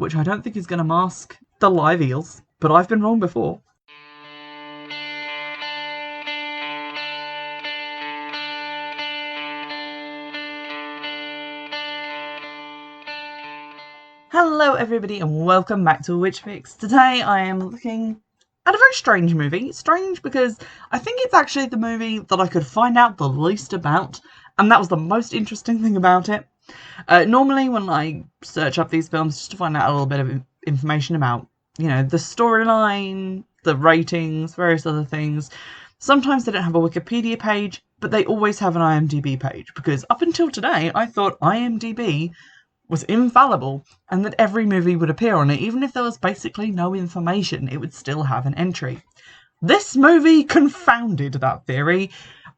which I don't think is going to mask the live eels, but I've been wrong before. Hello everybody and welcome back to Witchfix. Today I am looking at a very strange movie. It's strange because I think it's actually the movie that I could find out the least about, and that was the most interesting thing about it. Normally when I search up these films just to find out a little bit of information about, you know, the storyline, the ratings, various other things, sometimes they don't have a Wikipedia page, but they always have an IMDb page, because up until today I thought IMDb was infallible and that every movie would appear on it. Even if there was basically no information, it would still have an entry. This movie confounded that theory.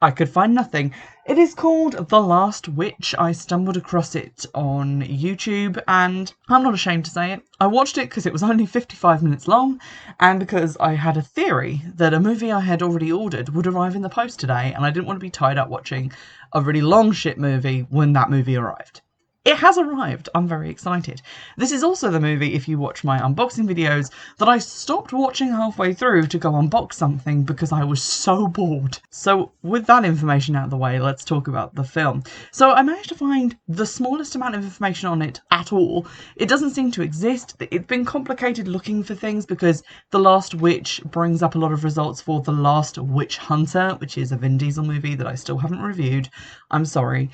I could find nothing. It is called The Last Witch. I stumbled across it on YouTube and I'm not ashamed to say it. I watched it because it was only 55 minutes long and because I had a theory that a movie I had already ordered would arrive in the post today, and I didn't want to be tied up watching a really long shit movie when that movie arrived. It has arrived. I'm very excited. This is also the movie, if you watch my unboxing videos, that I stopped watching halfway through to go unbox something because I was so bored. So with that information out of the way, let's talk about the film. So I managed to find the smallest amount of information on it at all. It doesn't seem to exist. It's been complicated looking for things because The Last Witch brings up a lot of results for The Last Witch Hunter, which is a Vin Diesel movie that I still haven't reviewed. I'm sorry.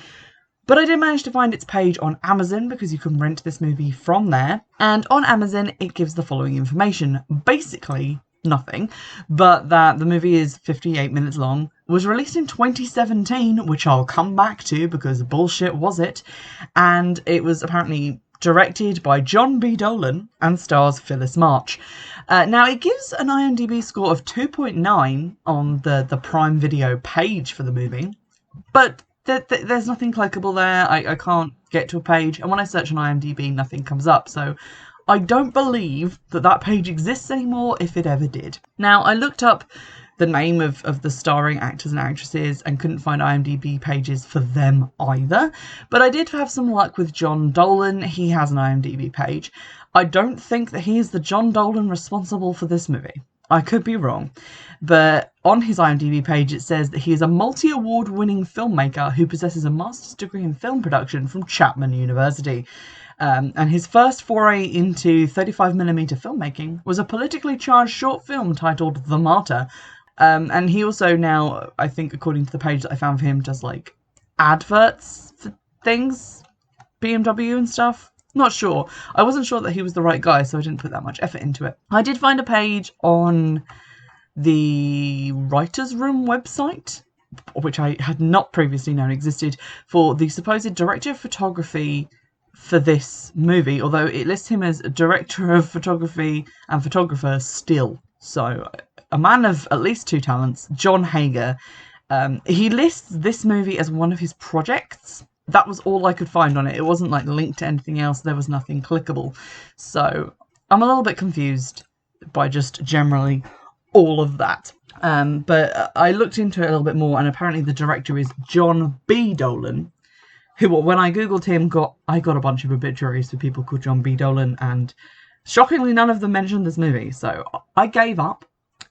But I did manage to find its page on Amazon because you can rent this movie from there. And on Amazon, it gives the following information. Basically, nothing. But that the movie is 58 minutes long, was released in 2017, which I'll come back to because bullshit was it. And it was apparently directed by John B. Dolan and stars Phyllis March. Now, it gives an IMDb score of 2.9 on the Prime Video page for the movie. But there's nothing clickable there. I can't get to a page, and when I search on IMDb, nothing comes up. So I don't believe that page exists anymore, if it ever did. Now, I looked up the name of the starring actors and actresses and couldn't find IMDb pages for them either. But I did have some luck with John Dolan. He has an IMDb page. I don't think that he is the John Dolan responsible for this movie. I could be wrong, but on his IMDb page it says that he is a multi-award winning filmmaker who possesses a master's degree in film production from Chapman University. And his first foray into 35mm filmmaking was a politically charged short film titled The Martyr. And he also now, I think according to the page that I found for him, does like adverts for things, BMW and stuff. Not sure. I wasn't sure that he was the right guy, so I didn't put that much effort into it. I did find a page on the Writers' Room website, which I had not previously known existed, for the supposed director of photography for this movie, although it lists him as director of photography and photographer still. So, a man of at least two talents, John Hager. He lists this movie as one of his projects. That was all I could find on it. It wasn't like linked to anything else. There was nothing clickable. So I'm a little bit confused by just generally all of that. But I looked into it a little bit more, and apparently the director is John B. Dolan, who, when I googled him, I got a bunch of obituaries for people called John B. Dolan, and shockingly none of them mentioned this movie. So I gave up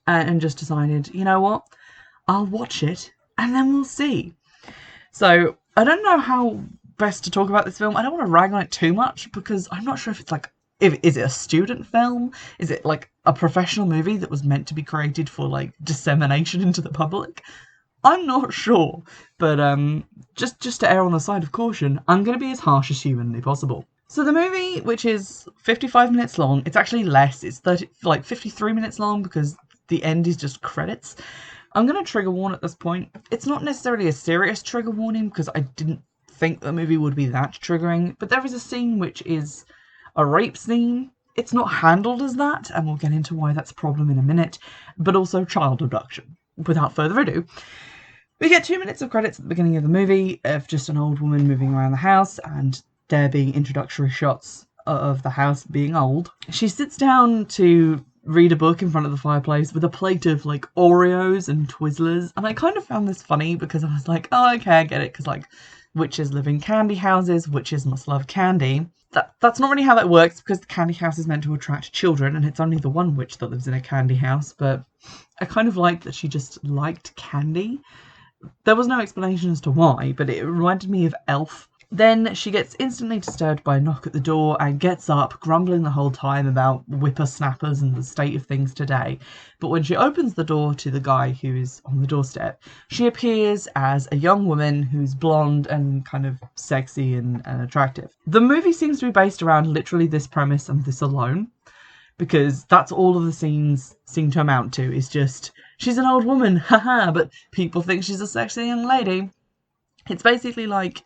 and just decided, you know what, I'll watch it and then we'll see. So I don't know how best to talk about this film. I don't want to rag on it too much because I'm not sure if it's like, is it a student film? Is it like a professional movie that was meant to be created for like dissemination into the public? I'm not sure, but just to err on the side of caution, I'm going to be as harsh as humanly possible. So the movie, which is 55 minutes long, it's actually less. It's 53 minutes long because the end is just credits. I'm going to trigger warn at this point. It's not necessarily a serious trigger warning because I didn't think the movie would be that triggering, but there is a scene which is a rape scene. It's not handled as that, and we'll get into why that's a problem in a minute, but also child abduction. Without further ado, we get 2 minutes of credits at the beginning of the movie of just an old woman moving around the house, and there being introductory shots of the house being old. She sits down to read a book in front of the fireplace with a plate of like Oreos and Twizzlers, and I kind of found this funny because I was like, oh, okay, I get it, because like witches live in candy houses, witches must love candy. That's not really how that works, because the candy house is meant to attract children, and it's only the one witch that lives in a candy house. But I kind of liked that she just liked candy. There was no explanation as to why, but it reminded me of Elf. Then she gets instantly disturbed by a knock at the door and gets up, grumbling the whole time about whippersnappers and the state of things today. But when she opens the door to the guy who is on the doorstep, she appears as a young woman who's blonde and kind of sexy and attractive. The movie seems to be based around literally this premise and this alone, because that's all of the scenes seem to amount to, is just, she's an old woman, haha, but people think she's a sexy young lady. It's basically like,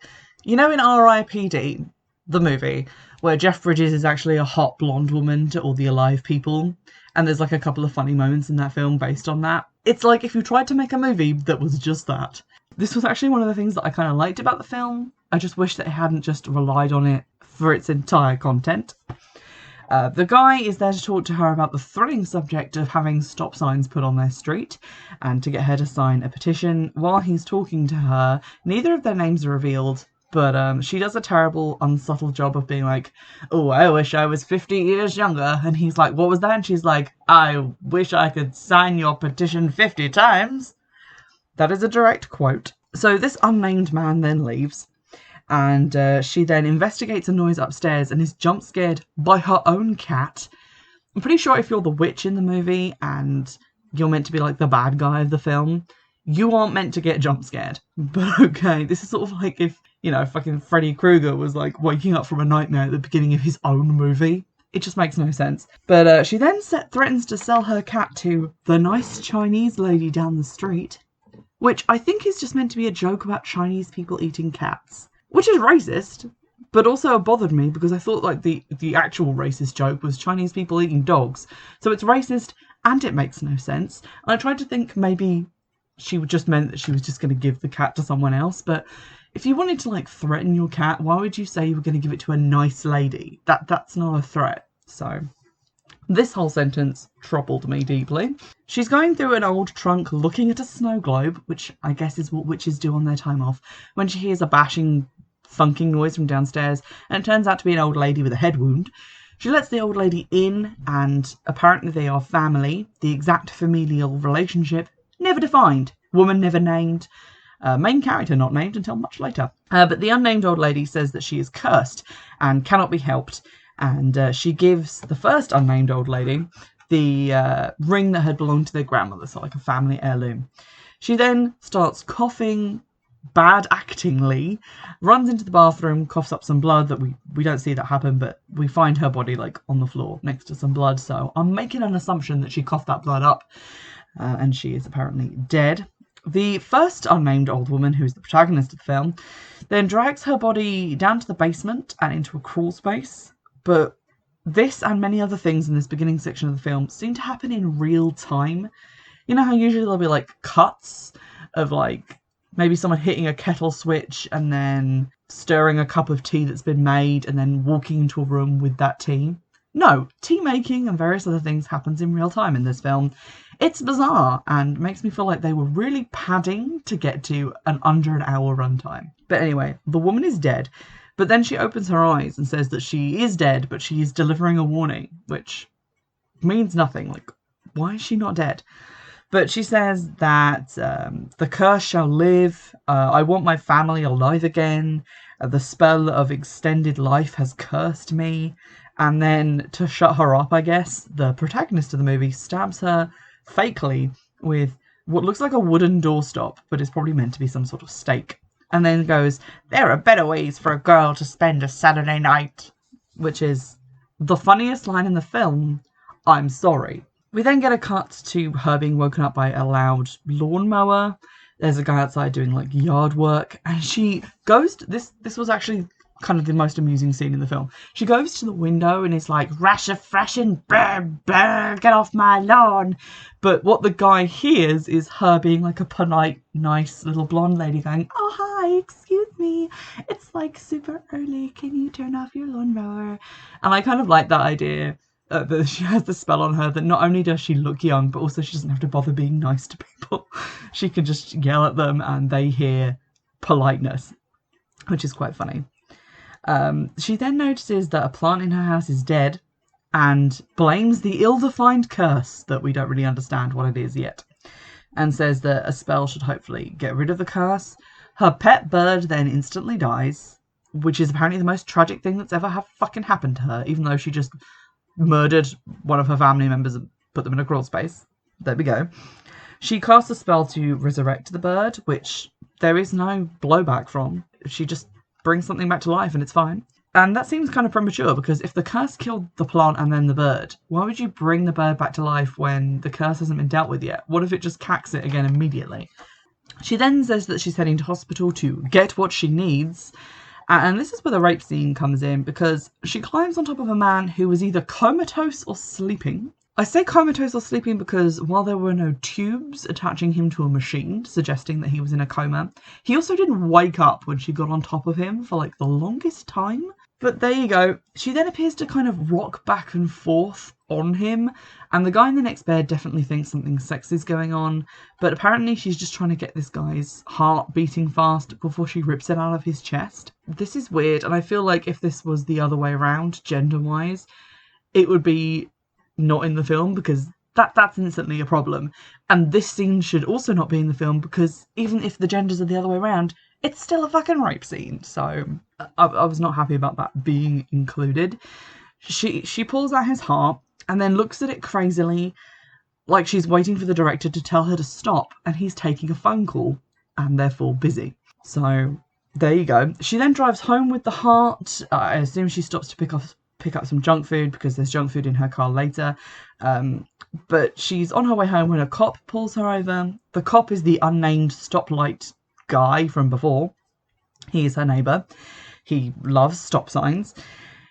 you know, in R.I.P.D., the movie, where Jeff Bridges is actually a hot blonde woman to all the alive people, and there's like a couple of funny moments in that film based on that. It's like if you tried to make a movie that was just that. This was actually one of the things that I kind of liked about the film. I just wish that it hadn't just relied on it for its entire content. The guy is there to talk to her about the thrilling subject of having stop signs put on their street, and to get her to sign a petition. While he's talking to her, neither of their names are revealed, but she does a terrible, unsubtle job of being like, oh, I wish I was 50 years younger. And he's like, what was that? And she's like, I wish I could sign your petition 50 times. That is a direct quote. So this unnamed man then leaves, and she then investigates a noise upstairs and is jump scared by her own cat. I'm pretty sure if you're the witch in the movie and you're meant to be like the bad guy of the film, you aren't meant to get jump scared. But okay, this is sort of like if, you know, fucking Freddy Krueger was like waking up from a nightmare at the beginning of his own movie. It just makes no sense. But she then threatens to sell her cat to the nice Chinese lady down the street, which I think is just meant to be a joke about Chinese people eating cats, which is racist, but also bothered me because I thought like the actual racist joke was Chinese people eating dogs. So it's racist and it makes no sense. And I tried to think maybe she just meant that she was just going to give the cat to someone else, but if you wanted to like threaten your cat, why would you say you were going to give it to a nice lady? That's not a threat. So this whole sentence troubled me deeply. She's going through an old trunk looking at a snow globe, which I guess is what witches do on their time off, when she hears a bashing, thunking noise from downstairs, and it turns out to be an old lady with a head wound. She lets the old lady in, and apparently they are family. The exact familial relationship never defined. Woman never named. Main character not named until much later. But the unnamed old lady says that she is cursed and cannot be helped. And she gives the first unnamed old lady the ring that had belonged to their grandmother, so like a family heirloom. She then starts coughing bad actingly, runs into the bathroom, coughs up some blood that we don't see that happen, but we find her body like on the floor next to some blood. So I'm making an assumption that she coughed that blood up, and she is apparently dead. The first unnamed old woman, who's the protagonist of the film, then drags her body down to the basement and into a crawl space. But this and many other things in this beginning section of the film seem to happen in real time. You know how usually there'll be like cuts of like maybe someone hitting a kettle switch and then stirring a cup of tea that's been made and then walking into a room with that tea? No, tea making and various other things happens in real time in this film. It's bizarre and makes me feel like they were really padding to get to under an hour runtime. But anyway, the woman is dead, but then she opens her eyes and says that she is dead, but she is delivering a warning, which means nothing. Like, why is she not dead? But she says that the curse shall live. I want my family alive again. The spell of extended life has cursed me. And then to shut her up, I guess, the protagonist of the movie stabs her fakely with what looks like a wooden doorstop, but it's probably meant to be some sort of stake. And then goes, there are better ways for a girl to spend a Saturday night, which is the funniest line in the film. I'm sorry. We then get a cut to her being woken up by a loud lawnmower. There's a guy outside doing like yard work, and she goes to, this was actually kind of the most amusing scene in the film. She goes to the window and is like, rasher freshen, brr, brr, get off my lawn. But what the guy hears is her being like a polite, nice little blonde lady going, oh, hi, excuse me. It's like super early. Can you turn off your lawnmower? And I kind of like that idea. That she has the spell on her that not only does she look young, but also she doesn't have to bother being nice to people. She can just yell at them and they hear politeness, which is quite funny. She then notices that a plant in her house is dead and blames the ill-defined curse that we don't really understand what it is yet, and says that a spell should hopefully get rid of the curse. Her pet bird then instantly dies, which is apparently the most tragic thing that's ever fucking happened to her, even though she just murdered one of her family members and put them in a crawl space. There we go. She casts a spell to resurrect the bird, which there is no blowback from. She just brings something back to life and it's fine. And that seems kind of premature, because if the curse killed the plant and then the bird, why would you bring the bird back to life when the curse hasn't been dealt with yet? What if it just cacks it again immediately? She then says that she's heading to hospital to get what she needs. And this is where the rape scene comes in, because she climbs on top of a man who was either comatose or sleeping. I say comatose or sleeping because while there were no tubes attaching him to a machine, suggesting that he was in a coma, he also didn't wake up when she got on top of him for like the longest time. But there you go. She then appears to kind of rock back and forth on him, and the guy in the next bed definitely thinks something sexy is going on, but apparently she's just trying to get this guy's heart beating fast before she rips it out of his chest. This is weird, and I feel like if this was the other way around, gender-wise, it would be not in the film, because that's instantly a problem. And this scene should also not be in the film, because even if the genders are the other way around, it's still a fucking rape scene. So I was not happy about that being included. She pulls out his heart and then looks at it crazily, like she's waiting for the director to tell her to stop, and he's taking a phone call and therefore busy. So there you go. She then drives home with the heart. I assume she stops to pick up some junk food, because there's junk food in her car later. But she's on her way home when a cop pulls her over. The cop is the unnamed stoplight guy from before. He is her neighbour. He loves stop signs.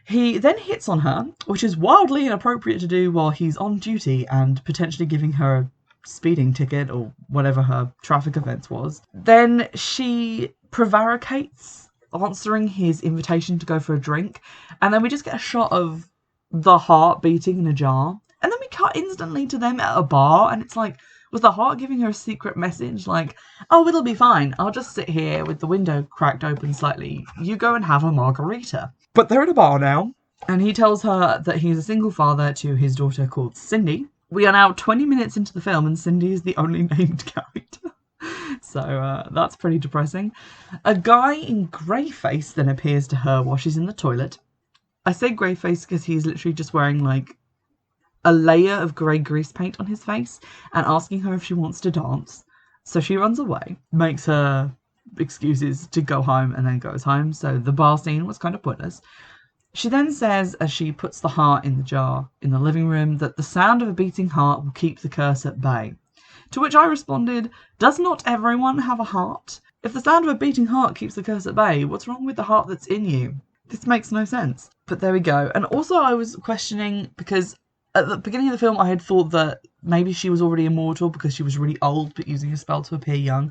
He then hits on her, which is wildly inappropriate to do while he's on duty and potentially giving her a speeding ticket or whatever her traffic offence was. Then she prevaricates, answering his invitation to go for a drink, and then we just get a shot of the heart beating in a jar, and then we cut instantly to them at a bar, and it's like, was the heart giving her a secret message like, oh, it'll be fine, I'll just sit here with the window cracked open slightly, you go and have a margarita? But they're at a bar now, and he tells her that he's a single father to his daughter called Cindy. We are now 20 minutes into the film, and Cindy is the only named character. So that's pretty depressing. A guy in grey face then appears to her while she's in the toilet. I say grey face because he's literally just wearing like a layer of grey grease paint on his face and asking her if she wants to dance. So she runs away, makes her excuses to go home, and then goes home. So the bar scene was kind of pointless. She then says, as she puts the heart in the jar in the living room, that the sound of a beating heart will keep the curse at bay. To which I responded, does not everyone have a heart? If the sound of a beating heart keeps the curse at bay, what's wrong with the heart that's in you? This makes no sense. But there we go. And also I was questioning, because at the beginning of the film I had thought that maybe she was already immortal because she was really old but using a spell to appear young.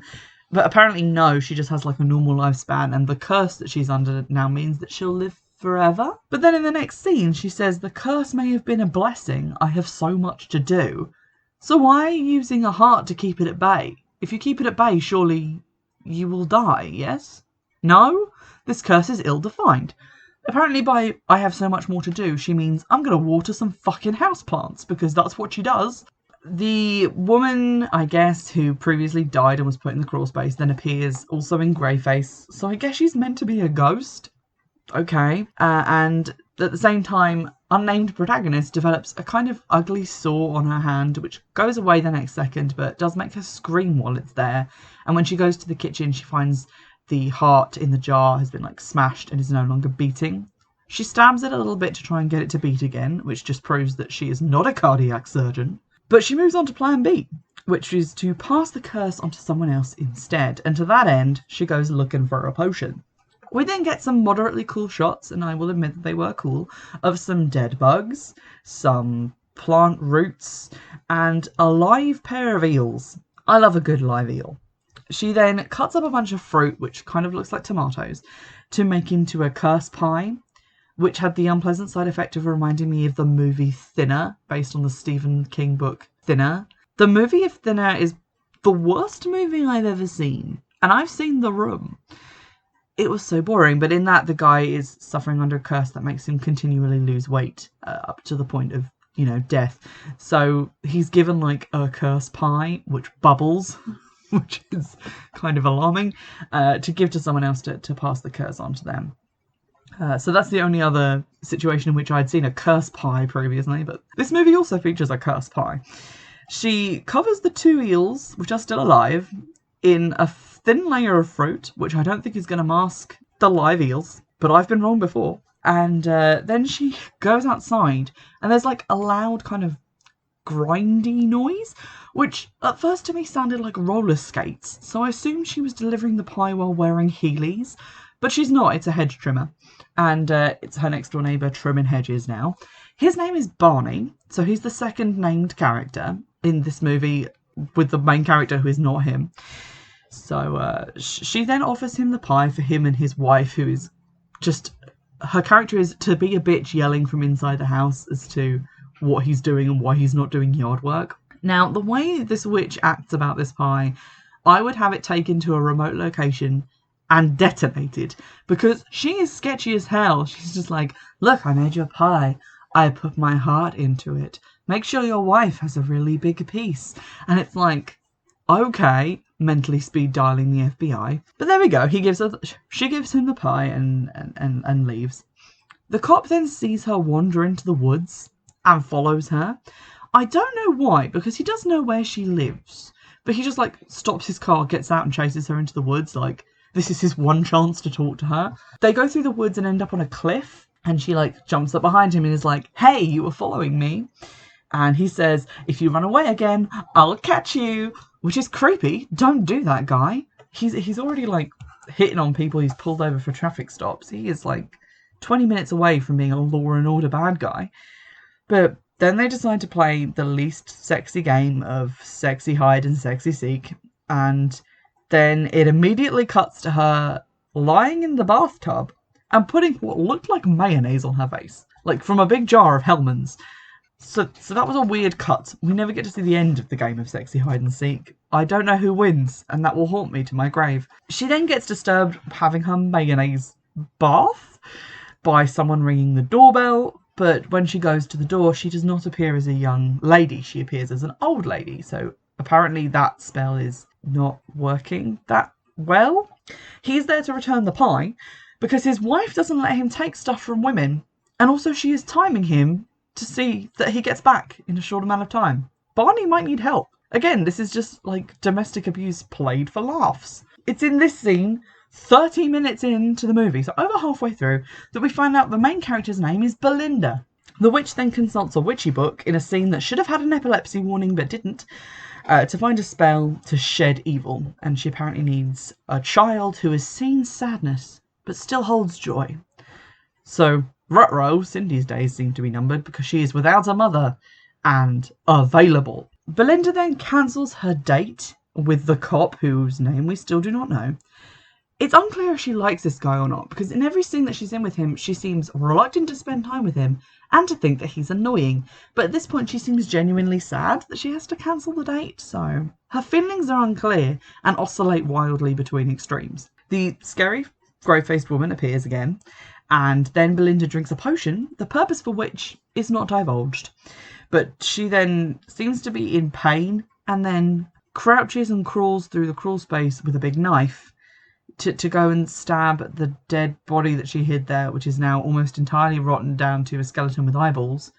But apparently no, she just has like a normal lifespan, and the curse that she's under now means that she'll live forever. But then in the next scene she says, the curse may have been a blessing, I have so much to do. So why are you using a heart to keep it at bay? If you keep it at bay, surely you will die, yes? No? This curse is ill-defined. Apparently by I have so much more to do, she means I'm going to water some fucking houseplants, because that's what she does. The woman, I guess, who previously died and was put in the crawl space then appears also in grey face. So I guess she's meant to be a ghost. Okay. And at the same time, unnamed protagonist develops a kind of ugly sore on her hand, which goes away the next second, but does make her scream while it's there. And when she goes to the kitchen, she finds the heart in the jar has been like smashed and is no longer beating. She stabs it a little bit to try and get it to beat again, which just proves that she is not a cardiac surgeon. But she moves on to plan B, which is to pass the curse onto someone else instead. And to that end, she goes looking for a potion. We then get some moderately cool shots, and I will admit that they were cool, of some dead bugs, some plant roots, and a live pair of eels. I love a good live eel. She then cuts up a bunch of fruit, which kind of looks like tomatoes, to make into a curse pie, which had the unpleasant side effect of reminding me of the movie Thinner, based on the Stephen King book Thinner. The movie of Thinner is the worst movie I've ever seen, and I've seen The Room. it was so boring. But in that, the guy is suffering under a curse that makes him continually lose weight up to the point of, you know, death. So he's given like a curse pie which bubbles, which is kind of alarming, to give to someone else to pass the curse on to them. So that's the only other situation in which I'd seen a curse pie previously, but this movie also features a curse pie. She covers the 2 eels, which are still alive, in a thin layer of fruit, which I don't think is going to mask the live eels, but I've been wrong before. And then she goes outside, and there's like a loud kind of grindy noise, which at first to me sounded like roller skates, so I assumed she was delivering the pie while wearing Heelys, but she's not. It's a hedge trimmer, and it's her next door neighbour trimming hedges now. His name is Barney, so he's the second named character in this movie, with the main character who is not him. So she then offers him the pie for him and his wife, who is just, her character is to be a bitch yelling from inside the house as to what he's doing and why he's not doing yard work. Now, the way this witch acts about this pie, I would have it taken to a remote location and detonated, because she is sketchy as hell. She's just like, look, I made you a pie. I put my heart into it. Make sure your wife has a really big piece. And it's like, okay, mentally speed dialing the FBI. But there we go. She gives him the pie and leaves. The cop then sees her wander into the woods and follows her. I don't know why, because he does know where she lives. But he just like stops his car, gets out and chases her into the woods. Like, this is his one chance to talk to her. They go through the woods and end up on a cliff. And she like jumps up behind him and is like, hey, you were following me. And he says, if you run away again, I'll catch you. Which is creepy. Don't do that, guy. He's already like hitting on people he's pulled over for traffic stops. He is like 20 minutes away from being a law and order bad guy. But then they decide to play the least sexy game of sexy hide and sexy seek. And then it immediately cuts to her lying in the bathtub and putting what looked like mayonnaise on her face. Like from a big jar of Hellmann's. So that was a weird cut. We never get to see the end of the game of sexy hide and seek. I don't know who wins, and that will haunt me to my grave. She then gets disturbed having her mayonnaise bath by someone ringing the doorbell, but when she goes to the door, she does not appear as a young lady. She appears as an old lady, so apparently that spell is not working that well. He's there to return the pie, because his wife doesn't let him take stuff from women, and also she is timing him to see that he gets back in a short amount of time. Barney might need help. Again, this is just like domestic abuse played for laughs. It's in this scene, 30 minutes into the movie, so over halfway through, that we find out the main character's name is Belinda. The witch then consults a witchy book in a scene that should have had an epilepsy warning but didn't, to find a spell to shed evil, and she apparently needs a child who has seen sadness but still holds joy. So, ruh-roh, Cindy's days seem to be numbered because she is without a mother and available. Belinda then cancels her date with the cop, whose name we still do not know. It's unclear if she likes this guy or not, because in every scene that she's in with him, she seems reluctant to spend time with him and to think that he's annoying. But at this point, she seems genuinely sad that she has to cancel the date, so her feelings are unclear and oscillate wildly between extremes. The scary, grey-faced woman appears again, and then Belinda drinks a potion, the purpose for which is not divulged. But she then seems to be in pain and then crouches and crawls through the crawl space with a big knife to go and stab the dead body that she hid there, which is now almost entirely rotten down to a skeleton with eyeballs,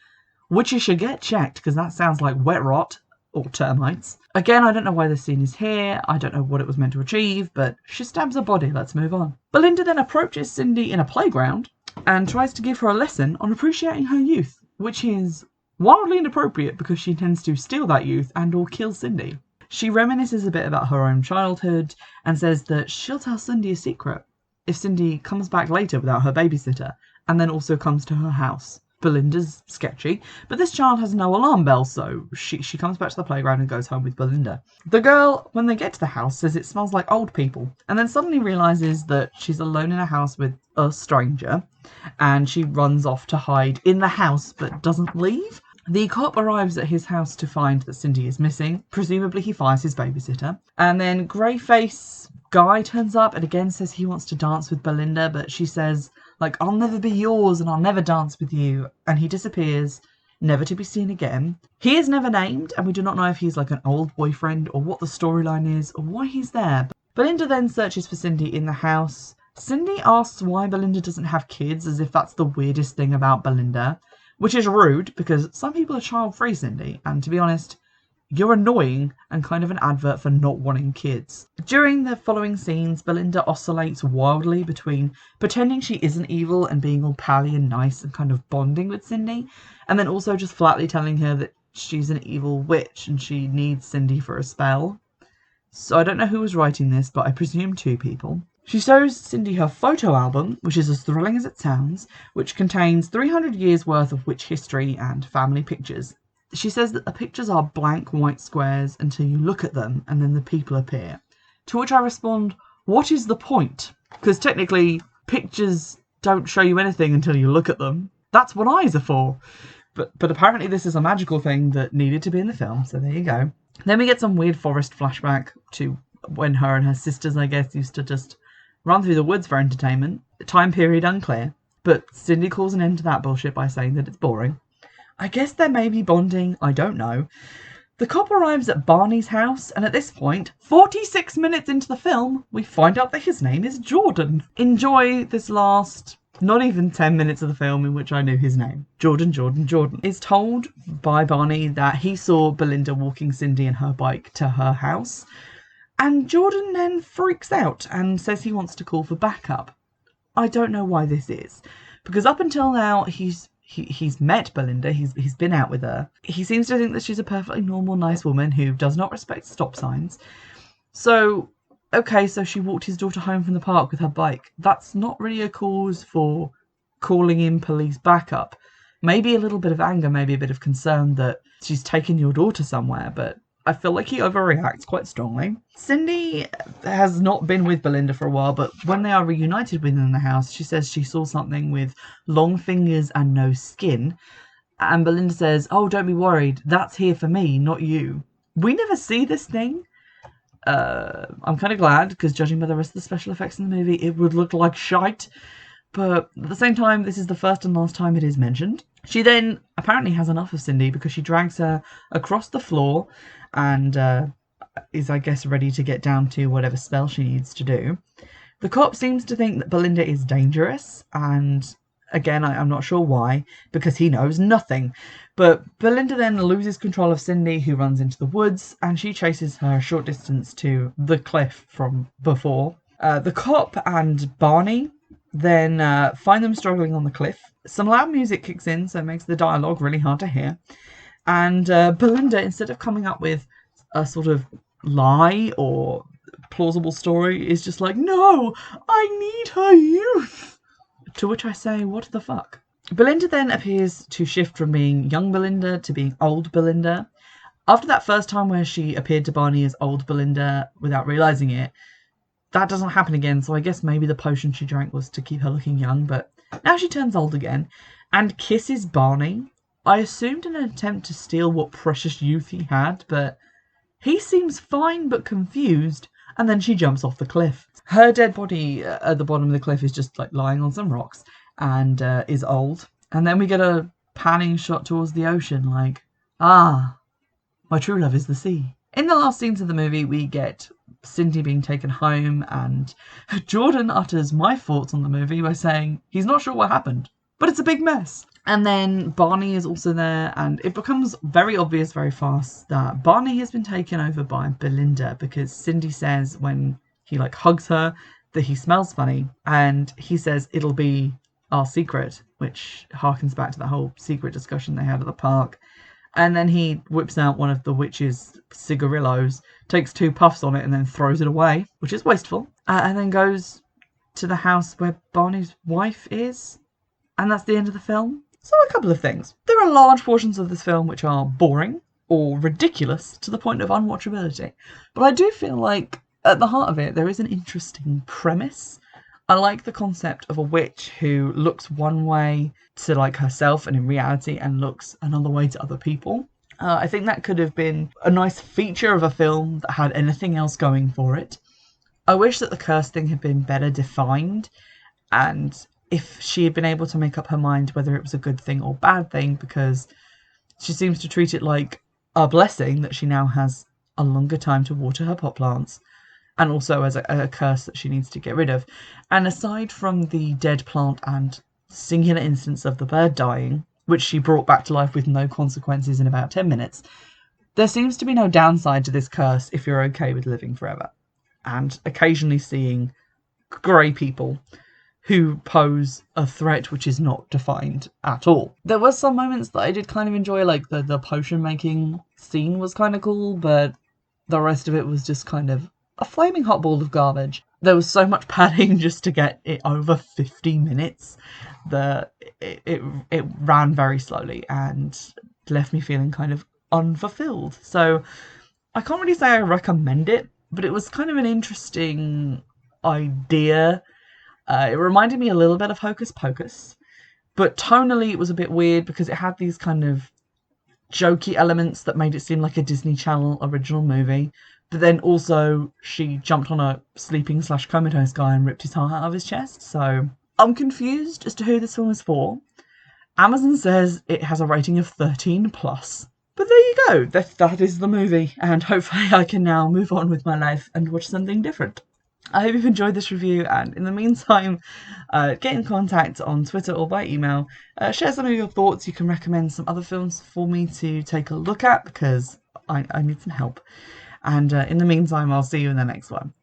which you should get checked because that sounds like wet rot or termites. Again, I don't know why this scene is here. I don't know what it was meant to achieve, but she stabs a body. Let's move on. Belinda then approaches Cindy in a playground and tries to give her a lesson on appreciating her youth, which is wildly inappropriate because she intends to steal that youth and or kill Cindy. She reminisces a bit about her own childhood and says that she'll tell Cindy a secret if Cindy comes back later without her babysitter and then also comes to her house. Belinda's sketchy, but this child has no alarm bell, so she comes back to the playground and goes home with Belinda. The girl, when they get to the house, says it smells like old people, and then suddenly realises that she's alone in a house with a stranger, and she runs off to hide in the house but doesn't leave. The cop arrives at his house to find that Cindy is missing. Presumably he fires his babysitter. And then Greyface guy turns up and again says he wants to dance with Belinda, but she says, like, I'll never be yours and I'll never dance with you. And he disappears, never to be seen again. He is never named, and we do not know if he's like an old boyfriend or what the storyline is or why he's there. Belinda then searches for Cindy in the house. Cindy asks why Belinda doesn't have kids, as if that's the weirdest thing about Belinda, which is rude because some people are child-free, Cindy, and to be honest, you're annoying and kind of an advert for not wanting kids. During the following scenes, Belinda oscillates wildly between pretending she isn't evil and being all pally and nice and kind of bonding with Cindy, and then also just flatly telling her that she's an evil witch and she needs Cindy for a spell. So I don't know who was writing this, but I presume two people. She shows Cindy her photo album, which is as thrilling as it sounds, which contains 300 years worth of witch history and family pictures. She says that the pictures are blank white squares until you look at them and then the people appear. To which I respond, what is the point? Because technically, pictures don't show you anything until you look at them. That's what eyes are for. But apparently this is a magical thing that needed to be in the film, so there you go. Then we get some weird forest flashback to when her and her sisters, I guess, used to just run through the woods for entertainment. The time period unclear. But Cindy calls an end to that bullshit by saying that it's boring. I guess they're maybe bonding, I don't know. The cop arrives at Barney's house, and at this point, 46 minutes into the film, we find out that his name is Jordan. Enjoy this last, not even 10 minutes of the film in which I knew his name. Jordan is told by Barney that he saw Belinda walking Cindy and her bike to her house, and Jordan then freaks out and says he wants to call for backup. I don't know why this is, because up until now he's met Belinda, he's been out with her. He seems to think that she's a perfectly normal, nice woman who does not respect stop signs. So, okay, so she walked his daughter home from the park with her bike. That's not really a cause for calling in police backup. Maybe a little bit of anger, maybe a bit of concern that she's taken your daughter somewhere, but I feel like he overreacts quite strongly. Cindy has not been with Belinda for a while, but when they are reunited within the house, she says she saw something with long fingers and no skin. And Belinda says, oh, don't be worried. That's here for me, not you. We never see this thing. I'm kind of glad, because judging by the rest of the special effects in the movie, it would look like shite. But at the same time, this is the first and last time it is mentioned. She then apparently has enough of Cindy because she drags her across the floor and is, I guess, ready to get down to whatever spell she needs to do. The cop seems to think that Belinda is dangerous, and again, I'm not sure why, because he knows nothing. But Belinda then loses control of Cindy, who runs into the woods, and she chases her a short distance to the cliff from before. The cop and Barney then find them struggling on the cliff. Some loud music kicks in, so it makes the dialogue really hard to hear. And Belinda, instead of coming up with a sort of lie or plausible story, is just like, no, I need her youth. To which I say, what the fuck? Belinda then appears to shift from being young Belinda to being old Belinda. After that first time where she appeared to Barney as old Belinda without realising it, that doesn't happen again, so I guess maybe the potion she drank was to keep her looking young, but now she turns old again and kisses Barney. I assumed in an attempt to steal what precious youth he had, but he seems fine but confused, and then she jumps off the cliff. Her dead body at the bottom of the cliff is just like lying on some rocks and is old. And then we get a panning shot towards the ocean like, ah, my true love is the sea. In the last scenes of the movie, we get Cindy being taken home, and Jordan utters my thoughts on the movie by saying he's not sure what happened, but it's a big mess. And then Barney is also there, and it becomes very obvious very fast that Barney has been taken over by Belinda, because Cindy says when he hugs her that he smells funny, and he says it'll be our secret, which harkens back to the whole secret discussion they had at the park. And then he whips out one of the witch's cigarillos, takes 2 puffs on it, and then throws it away, which is wasteful. And then goes to the house where Barney's wife is. And that's the end of the film. So a couple of things. There are large portions of this film which are boring or ridiculous to the point of unwatchability. But I do feel like at the heart of it, there is an interesting premise. I like the concept of a witch who looks one way to herself and in reality and looks another way to other people. I think that could have been a nice feature of a film that had anything else going for it. I wish that the curse thing had been better defined, and if she had been able to make up her mind whether it was a good thing or bad thing, because she seems to treat it like a blessing that she now has a longer time to water her pot plants, and also as a curse that she needs to get rid of. And aside from the dead plant and singular instance of the bird dying, which she brought back to life with no consequences in about 10 minutes, there seems to be no downside to this curse if you're okay with living forever. And occasionally seeing grey people who pose a threat which is not defined at all. There were some moments that I did kind of enjoy, like the potion making scene was kind of cool, but the rest of it was just kind of a flaming hot ball of garbage. There was so much padding just to get it over 50 minutes that it ran very slowly and left me feeling kind of unfulfilled. So I can't really say I recommend it, but it was kind of an interesting idea. It reminded me a little bit of Hocus Pocus, but tonally it was a bit weird because it had these kind of jokey elements that made it seem like a Disney Channel original movie. But then also she jumped on a sleeping / comatose guy and ripped his heart out of his chest. So I'm confused as to who this film is for. Amazon says it has a rating of 13 plus. But there you go, that is the movie, and hopefully I can now move on with my life and watch something different. I hope you've enjoyed this review, and in the meantime, get in contact on Twitter or by email. Share some of your thoughts. You can recommend some other films for me to take a look at, because I need some help. And in the meantime, I'll see you in the next one.